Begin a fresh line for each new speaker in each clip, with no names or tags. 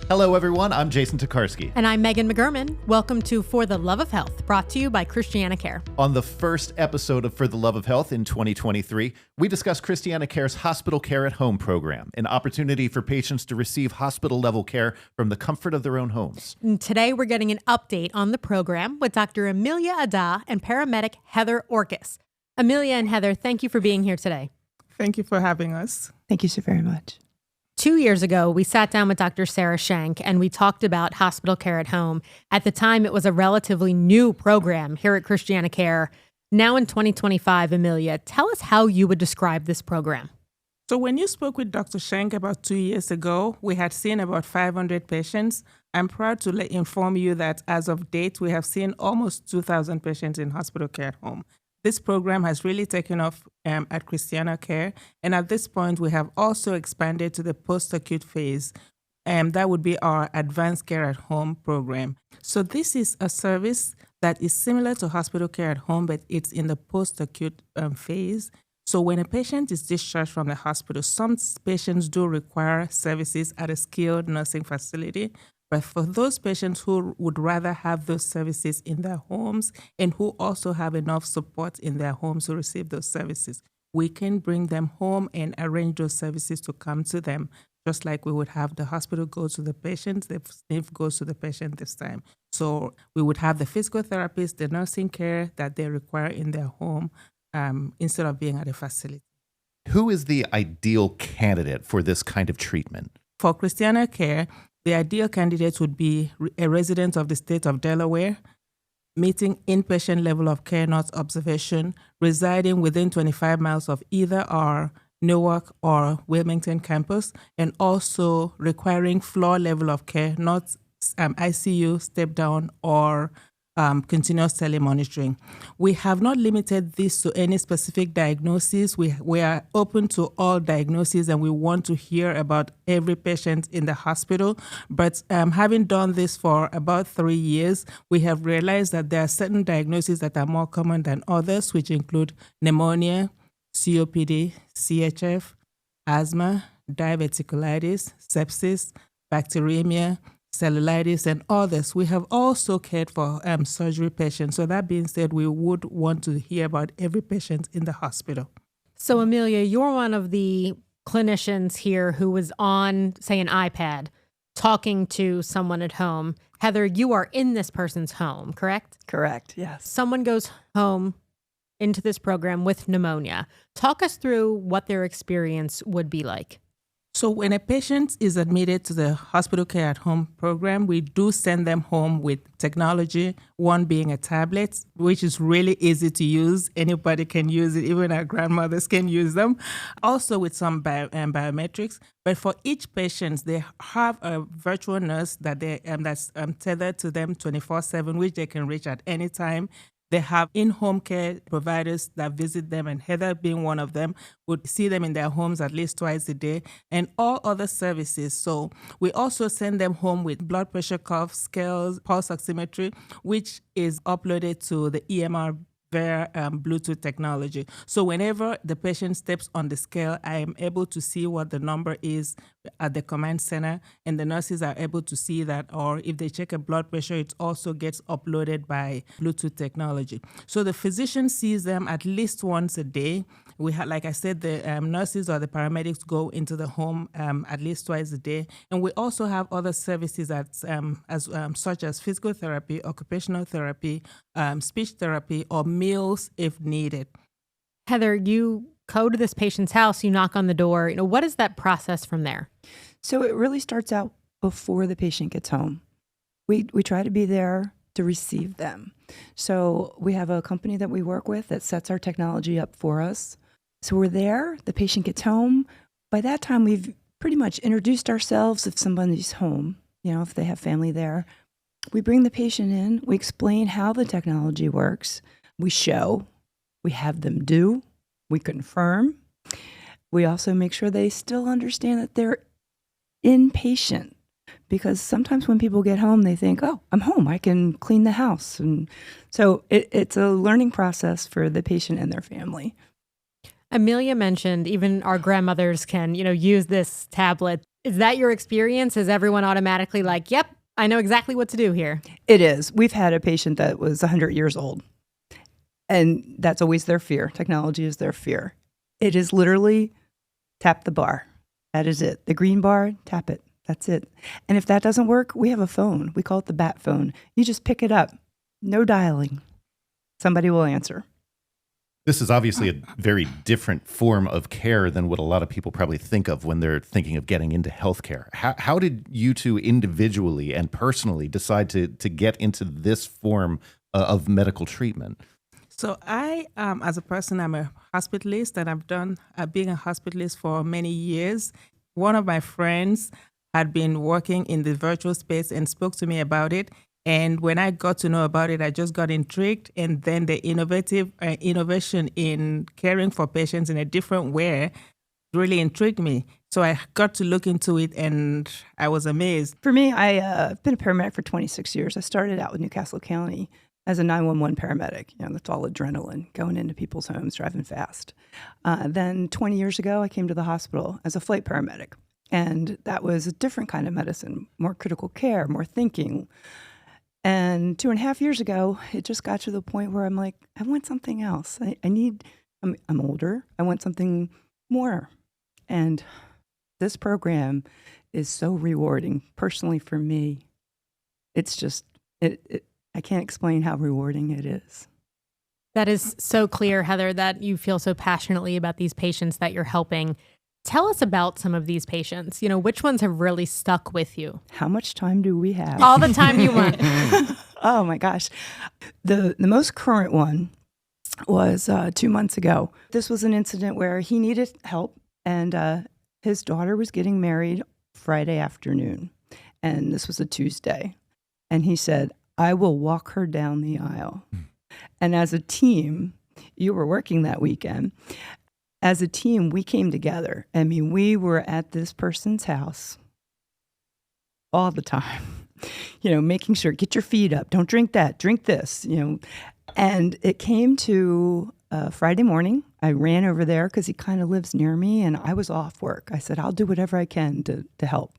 Hello, everyone. I'm Jason Tokarski.
And I'm Megan McGurman. Welcome to For the Love of Health, brought to you by ChristianaCare.
On the first episode of For the Love of Health in 2023, we discuss ChristianaCare's Hospital Care at Home program, an opportunity for patients to receive hospital-level care from the comfort of their own homes.
And today, we're getting an update on the program with Dr. Emilia Adah and paramedic Heather Orkis. Emilia and Heather, thank you for being here today.
Thank you for having us.
Thank you so very much.
2 years ago, we sat down with Dr. Sarah Schenk and we talked about hospital care at home. At the time, it was a relatively new program here at ChristianaCare. Now in 2025, Emilia, tell us how you would describe this program.
So when you spoke with Dr. Schenk about 2 years ago, we had seen about 500 patients. I'm proud to inform you that as of date, we have seen almost 2,000 patients in hospital care at home. This program has really taken off at ChristianaCare, and at this point, we have also expanded to the post-acute phase. That would be our advanced care at home program. So this is a service that is similar to hospital care at home, but it's in the post-acute phase. So when a patient is discharged from the hospital, some patients do require services at a skilled nursing facility. But for those patients who would rather have those services in their homes and who also have enough support in their homes to receive those services, we can bring them home and arrange those services to come to them, just like we would have the hospital go to the patient, the SNF goes to the patient this time. So we would have the physical therapist, the nursing care that they require in their home instead of being at a facility.
Who is the ideal candidate for this kind of treatment?
For ChristianaCare, the ideal candidate would be a resident of the state of Delaware, meeting inpatient level of care, not observation, residing within 25 miles of either our Newark or Wilmington campus, and also requiring floor level of care, not ICU, step down, or continuous telemonitoring. We have not limited this to any specific diagnosis. We are open to all diagnoses, and we want to hear about every patient in the hospital. But having done this for about 3 years, we have realized that there are certain diagnoses that are more common than others, which include pneumonia, COPD, CHF, asthma, diverticulitis, sepsis, bacteremia, cellulitis, and others. We have also cared for surgery patients. So that being said, we would want to hear about every patient in the hospital.
So Emilia, you're one of the clinicians here who was on, say, an iPad talking to someone at home. Heather, you are in this person's home, correct?
Correct, yes.
Someone goes home into this program with pneumonia. Talk us through what their experience would be like.
So when a patient is admitted to the hospital care at home program, we do send them home with technology, one being a tablet, which is really easy to use. Anybody can use it, even our grandmothers can use them. Also with some biometrics. But for each patient, they have a virtual nurse that that's tethered to them 24/7, which they can reach at any time. They have in-home care providers that visit them, and Heather being one of them, would see them in their homes at least twice a day, and all other services. So we also send them home with blood pressure cuff, scales, pulse oximetry, which is uploaded to the EMR via Bluetooth technology. So whenever the patient steps on the scale, I am able to see what the number is at the command center, and the nurses are able to see that, or if they check a blood pressure, it also gets uploaded by Bluetooth technology. So the physician sees them at least once a day. We have, like I said, the nurses or the paramedics go into the home at least twice a day. And we also have other services such as physical therapy, occupational therapy, speech therapy, or meals if needed.
Heather, you go to this patient's house, you knock on the door. What is that process from there?
So it really starts out before the patient gets home. We try to be there to receive them. So we have a company that we work with that sets our technology up for us. So we're there, the patient gets home. By that time, we've pretty much introduced ourselves if somebody's home, if they have family there. We bring the patient in, we explain how the technology works, we show, we have them do, we confirm. We also make sure they still understand that they're inpatient, because sometimes when people get home, they think, oh, I'm home, I can clean the house. And so it's a learning process for the patient and their family.
Emilia mentioned even our grandmothers can, use this tablet. Is that your experience? Is everyone automatically like, yep, I know exactly what to do here?
It is. We've had a patient that was 100 years old, and that's always their fear. Technology is their fear. It is literally tap the bar. That is it. The green bar, tap it. That's it. And if that doesn't work, we have a phone. We call it the bat phone. You just pick it up. No dialing. Somebody will answer.
This is obviously a very different form of care than what a lot of people probably think of when they're thinking of getting into healthcare. How did you two individually and personally decide to get into this form of medical treatment?
So I, as a person, I'm a hospitalist, and I've done being a hospitalist for many years. One of my friends had been working in the virtual space and spoke to me about it. And when I got to know about it, I just got intrigued. And then the innovation in caring for patients in a different way really intrigued me. So I got to look into it, and I was amazed.
For me, I've been a paramedic for 26 years. I started out with Newcastle County as a 911 paramedic. You know, that's all adrenaline, going into people's homes, driving fast. Then 20 years ago, I came to the hospital as a flight paramedic. And that was a different kind of medicine, more critical care, more thinking. And 2.5 years ago, it just got to the point where I'm like, I want something else. I'm older. I want something more. And this program is so rewarding, personally for me. It's just, I can't explain how rewarding it is.
That is so clear, Heather, that you feel so passionately about these patients that you're helping. Tell us about some of these patients. You know, which ones have really stuck with you?
How much time do we have?
All the time you want.
Oh my gosh. The most current one was 2 months ago. This was an incident where he needed help, and his daughter was getting married Friday afternoon. And this was a Tuesday. And he said, I will walk her down the aisle. And as a team, you were working that weekend. As a team, we came together. I mean, we were at this person's house all the time, you know, making sure, get your feet up, don't drink that, drink this, you know. And it came to Friday morning. I ran over there because he kind of lives near me, and I was off work. I said, I'll do whatever I can to help.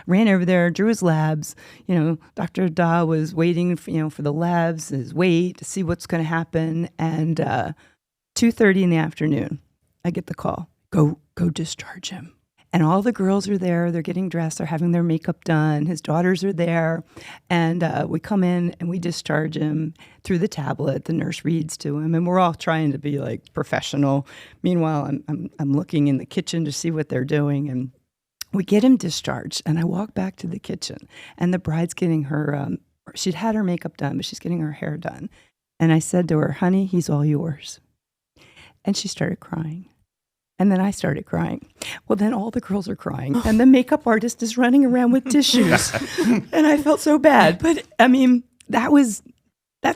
Ran over there, drew his labs. You know, Dr. Adah was waiting for the labs, his weight, to see what's going to happen. And 2:30 in the afternoon, I get the call, go discharge him. And all the girls are there. They're getting dressed. They're having their makeup done. His daughters are there. And we come in and we discharge him through the tablet. The nurse reads to him. And we're all trying to be like professional. Meanwhile, I'm looking in the kitchen to see what they're doing. And we get him discharged. And I walk back to the kitchen. And the bride's getting her, she'd had her makeup done, but she's getting her hair done. And I said to her, honey, he's all yours. And she started crying. And then I started crying. Well, then all the girls are crying. And the makeup artist is running around with tissues. And I felt so bad. But, I mean, that's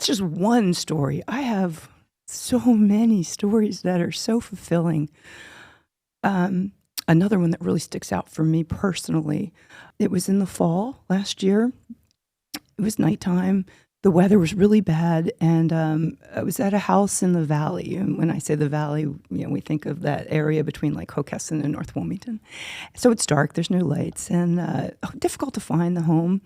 just one story. I have so many stories that are so fulfilling. Another one that really sticks out for me personally, it was in the fall last year. It was nighttime. The weather was really bad, and I was at a house in the valley. And when I say the valley, we think of that area between like Hockessin and North Wilmington. So it's dark, there's no lights, and difficult to find the home.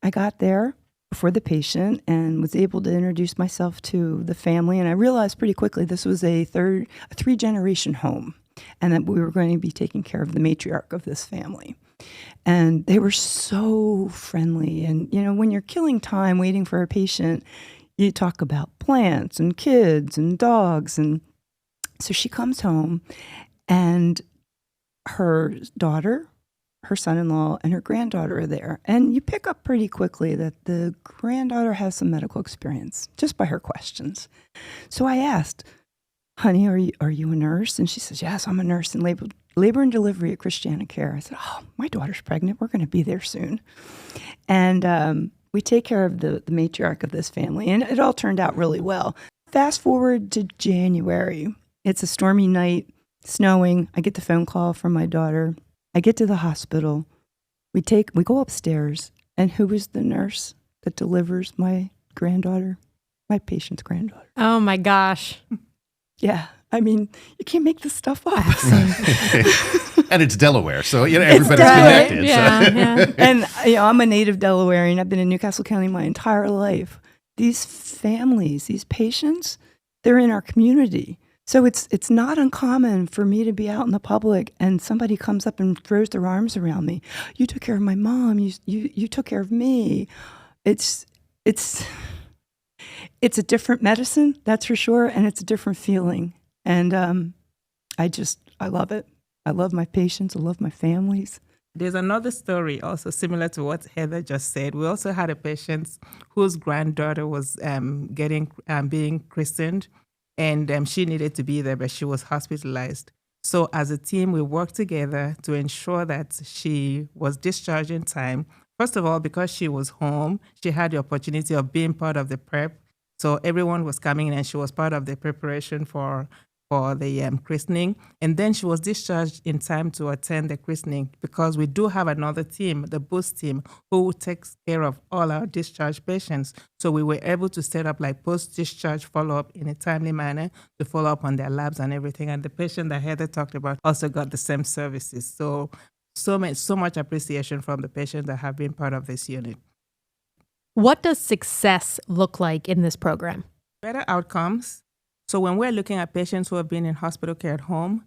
I got there before the patient and was able to introduce myself to the family, and I realized pretty quickly this was a three-generation home, and that we were going to be taking care of the matriarch of this family. And they were so friendly. And, when you're killing time waiting for a patient, you talk about plants and kids and dogs. And so she comes home, and her daughter, her son-in-law, and her granddaughter are there. And you pick up pretty quickly that the granddaughter has some medical experience just by her questions. So I asked, honey, are you a nurse? And she says, yes, I'm a nurse in labor and delivery at ChristianaCare. I said, oh, my daughter's pregnant. We're going to be there soon. And we take care of the matriarch of this family. And it all turned out really well. Fast forward to January. It's a stormy night, snowing. I get the phone call from my daughter. I get to the hospital. We go upstairs. And who is the nurse that delivers my granddaughter? My patient's granddaughter.
Oh, my gosh.
Yeah. I mean, you can't make this stuff up.
And it's Delaware, so everybody's
Delaware.
connected.
Yeah.
And I'm a native Delawarean. I've been in Newcastle County my entire life. These families, these patients, they're in our community. So it's not uncommon for me to be out in the public and somebody comes up and throws their arms around me. You took care of my mom. You took care of me. It's a different medicine, that's for sure, and it's a different feeling. And I love it. I love my patients. I love my families.
There's another story also similar to what Heather just said. We also had a patient whose granddaughter was being christened, and she needed to be there, but she was hospitalized. So as a team, we worked together to ensure that she was discharged in time. First of all, because she was home, she had the opportunity of being part of the prep. So everyone was coming in, and she was part of the preparation for the christening. And then she was discharged in time to attend the christening, because we do have another team, the Boost team, who takes care of all our discharged patients. So we were able to set up like post-discharge follow-up in a timely manner to follow up on their labs and everything. And the patient that Heather talked about also got the same services. So much appreciation from the patients that have been part of this unit.
What does success look like in this program?
Better outcomes. So when we're looking at patients who have been in hospital care at home,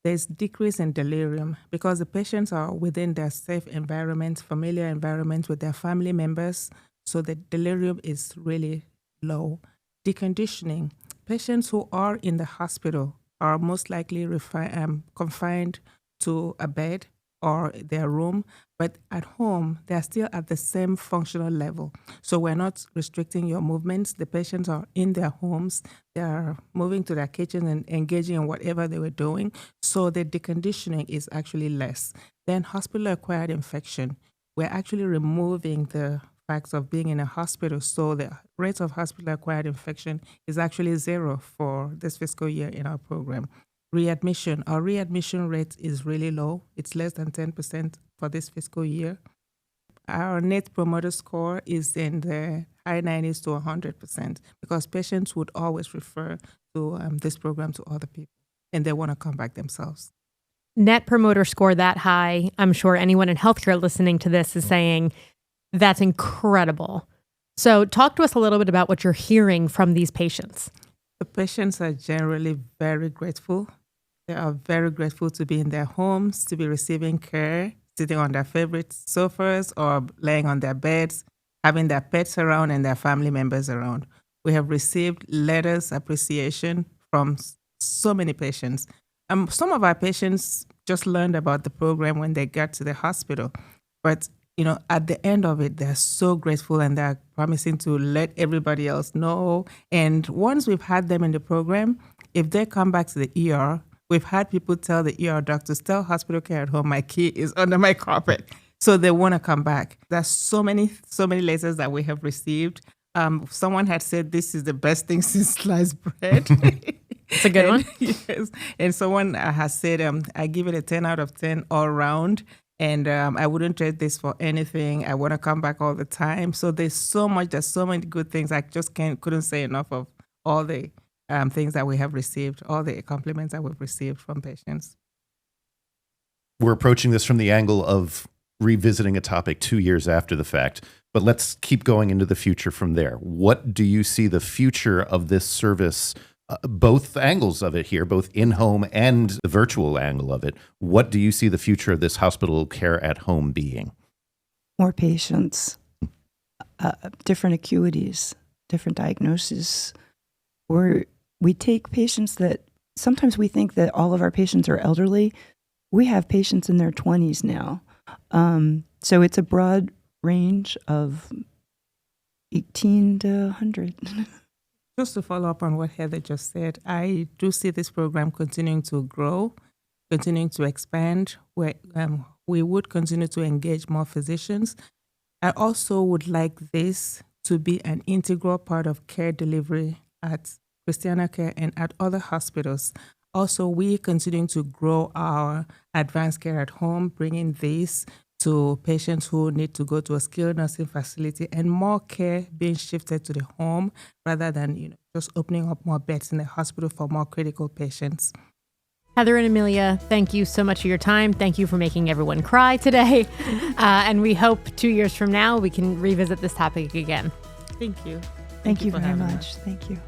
there's decrease in delirium because the patients are within their safe environment, familiar environment with their family members. So the delirium is really low. Deconditioning. Patients who are in the hospital are most likely confined to a bed or their room, but at home, they're still at the same functional level. So we're not restricting your movements. The patients are in their homes. They're moving to their kitchen and engaging in whatever they were doing. So the deconditioning is actually less. Then hospital-acquired infection. We're actually removing the facts of being in a hospital. So the rate of hospital-acquired infection is actually 0 for this fiscal year in our program. Readmission. Our readmission rate is really low. It's less than 10% for this fiscal year. Our net promoter score is in the high 90s to 100% because patients would always refer to this program to other people, and they want to come back themselves.
Net promoter score that high, I'm sure anyone in healthcare listening to this is saying, that's incredible. So talk to us a little bit about what you're hearing from these patients.
The patients are generally very grateful. They are very grateful to be in their homes, to be receiving care, sitting on their favorite sofas or laying on their beds, having their pets around and their family members around. We have received letters of appreciation from so many patients. Some of our patients just learned about the program when they got to the hospital. But, at the end of it, they're so grateful and they're promising to let everybody else know. And once we've had them in the program, if they come back to the ER, we've had people tell the ER doctors, tell hospital care at home, my key is under my carpet. So they want to come back. There's so many letters that we have received. Someone had said, this is the best thing since sliced bread.
It's a good one.
Yes. And someone has said, I give it a 10 out of 10 all around. And I wouldn't trade this for anything. I want to come back all the time. So there's so many good things. I just couldn't say enough of all the things that we have received, all the compliments that we've received from patients.
We're approaching this from the angle of revisiting a topic 2 years after the fact, but let's keep going into the future from there. What do you see the future of this service, both angles of it here, both in-home and the virtual angle of it? What do you see the future of this hospital care at home being?
More patients, different acuities, different diagnoses. We take patients that sometimes we think that all of our patients are elderly. We have patients in their 20s now. So it's a broad range of 18 to 100.
Just to follow up on what Heather just said, I do see this program continuing to grow, continuing to expand, where we would continue to engage more physicians. I also would like this to be an integral part of care delivery at ChristianaCare and at other hospitals. Also, we continuing to grow our advanced care at home, bringing this to patients who need to go to a skilled nursing facility, and more care being shifted to the home rather than just opening up more beds in the hospital for more critical patients.
Heather and Emilia, thank you so much for your time. Thank you for making everyone cry today. And we hope 2 years from now we can revisit this topic again.
Thank you.
Thank you
for
very
having
much.
us.
Thank you.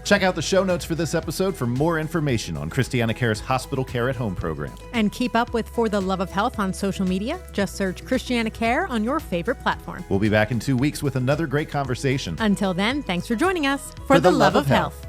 Check out the show notes for this episode for more information on ChristianaCare's Hospital Care at Home program.
And keep up with For the Love of Health on social media. Just search ChristianaCare on your favorite platform.
We'll be back in 2 weeks with another great conversation.
Until then, thanks for joining us
For the love of health.